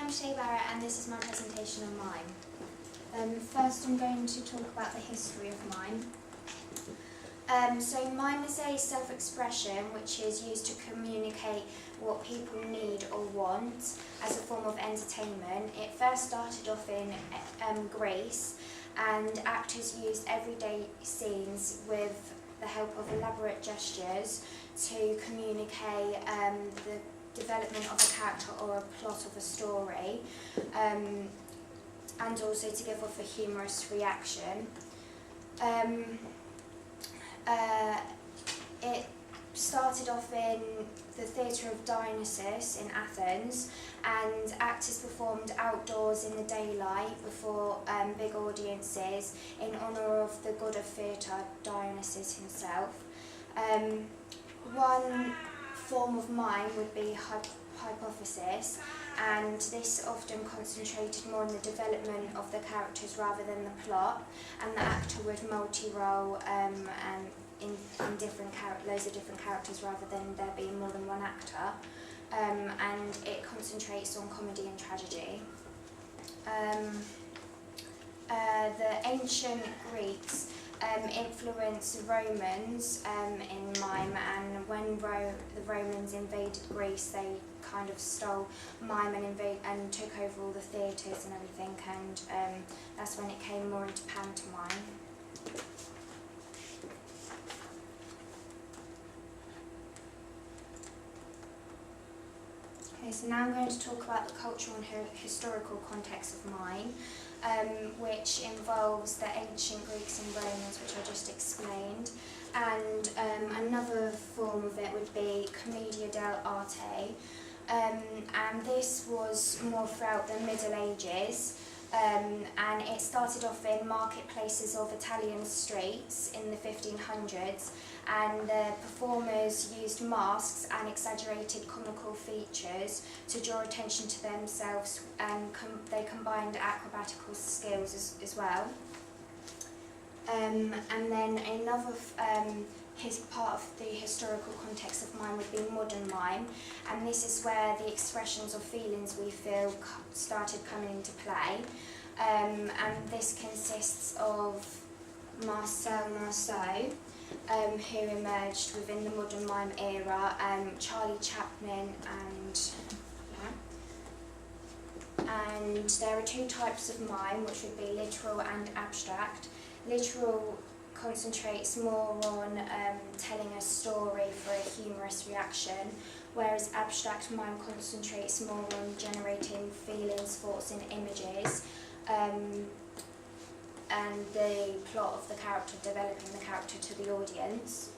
I'm Shai and this is my presentation on mime. First I'm going to talk about the history of mime. So mime is a self-expression which is used to communicate what people need or want as a form of entertainment. It first started off in Greece, and actors used everyday scenes with the help of elaborate gestures to communicate the development of a character or a plot of a story, and also to give off a humorous reaction. It started off in the Theatre of Dionysus in Athens, and actors performed outdoors in the daylight before big audiences in honour of the god of theatre, Dionysus himself. One form of mime would be hypothesis, and this often concentrated more on the development of the characters rather than the plot, and the actor would multi-role and in loads of different characters rather than there being more than one actor, and it concentrates on comedy and tragedy. The ancient Greeks influenced Romans in mime, and when the Romans invaded Greece, they kind of stole mime and took over all the theatres and everything, and that's when it came more into pantomime. Okay, so now I'm going to talk about the cultural and historical context of mime, which involves the ancient Greeks and Romans, which I just explained, and another form of it would be commedia dell'arte, and this was more throughout the Middle Ages, and it started off in marketplaces of Italian streets in the 1500s, and the performers used masks and exaggerated comical features to draw attention to themselves, and they combined acrobatical skills as well. And then another part of the historical context of mime would be modern mime, and this is where the expressions of feelings we feel started coming into play, and this consists of Marcel Marceau, who emerged within the modern mime era, Charlie Chaplin, and there are two types of mime, which would be literal and abstract. Literal concentrates more on telling a story for a humorous reaction, whereas abstract mime concentrates more on generating feelings, thoughts and images, and the plot of the character, developing the character to the audience.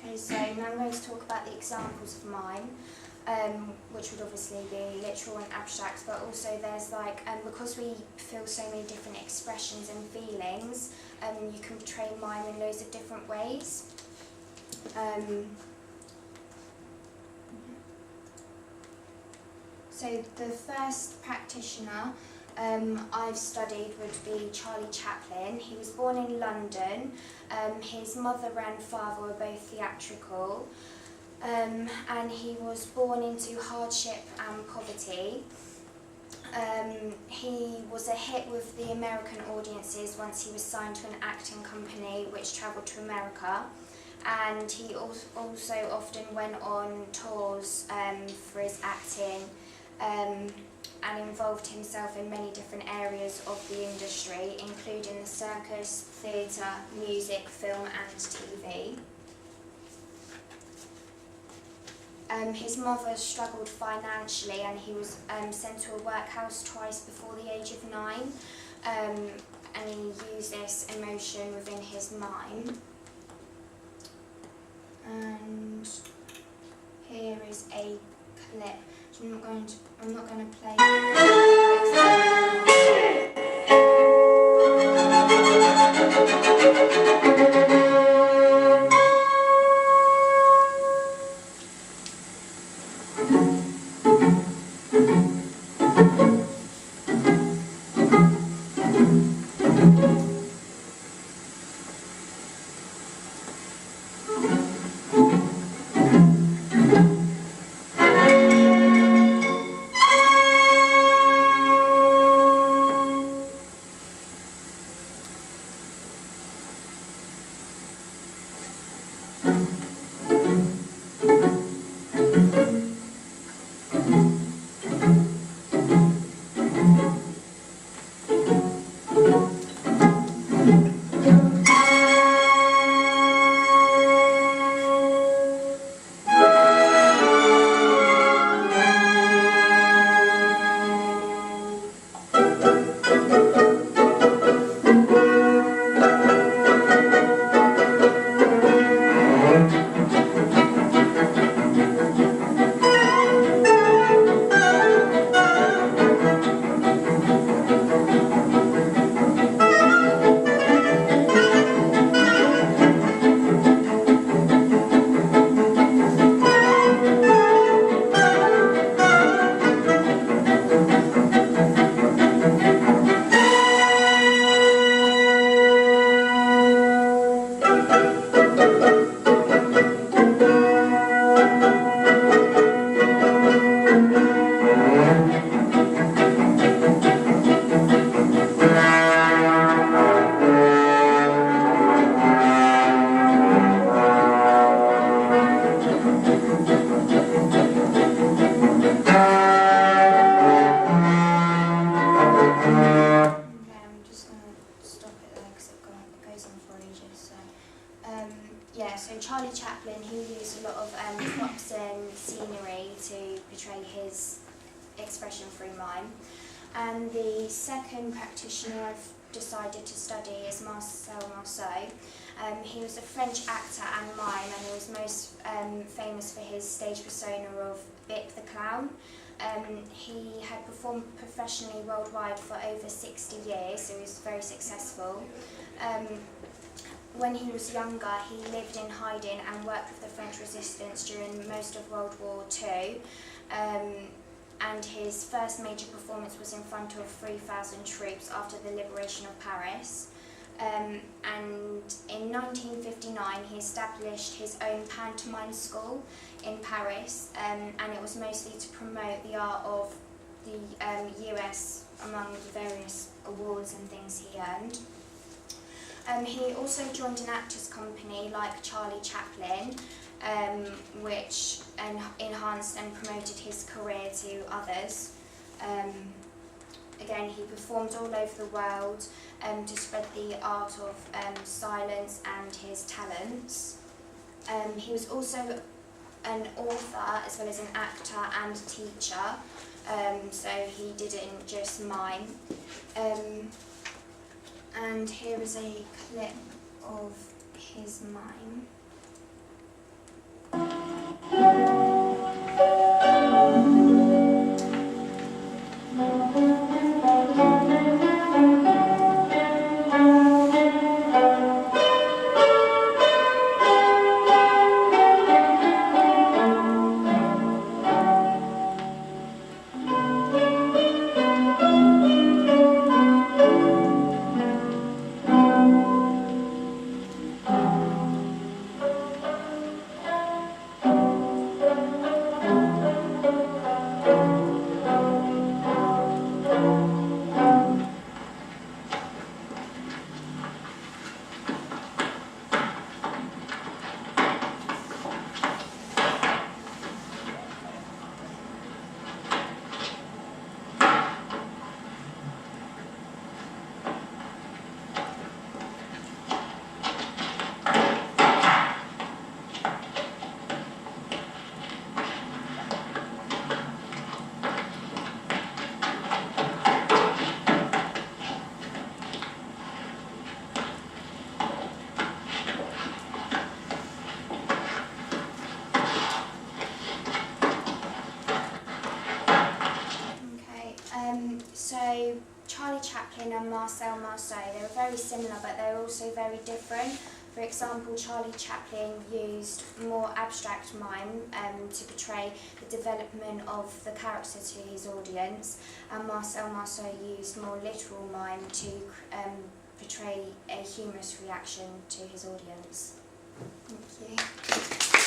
Okay, so now I'm going to talk about the examples of mime, which would obviously be literal and abstract, but also there's because we feel so many different expressions and feelings, you can portray mime in loads of different ways. So the first practitioner I've studied would be Charlie Chaplin. He was born in London. His mother and father were both theatrical, and he was born into hardship and poverty. He was a hit with the American audiences once he was signed to an acting company which travelled to America, and he also often went on tours for his acting, and involved himself in many different areas of the industry, including the circus, theatre, music, film and TV. His mother struggled financially, and he was sent to a workhouse twice before the age of 9, and he used this emotion within his mime. And here is a clip. I'm not going to play. a lot of props and scenery to portray his expression through mime. And the second practitioner I've decided to study is Marcel Marceau. He was a French actor and mime, and he was most famous for his stage persona of Bip the Clown. He had performed professionally worldwide for over 60 years, so he was very successful. When he was younger, he lived in hiding and worked with the French resistance during most of World War II. And his first major performance was in front of 3,000 troops after the liberation of Paris. And in 1959 he established his own pantomime school in Paris, and it was mostly to promote the art of the US among the various awards and things he earned. He also joined an actors company like Charlie Chaplin, which enhanced and promoted his career to others. Again, he performed all over the world to spread the art of silence and his talents. He was also an author as well as an actor and teacher, so he didn't just mime. And here is a clip of his mime. So Charlie Chaplin and Marcel Marceau, they were very similar, but they were also very different. For example, Charlie Chaplin used more abstract mime to portray the development of the character to his audience, and Marcel Marceau used more literal mime to portray a humorous reaction to his audience. Thank you.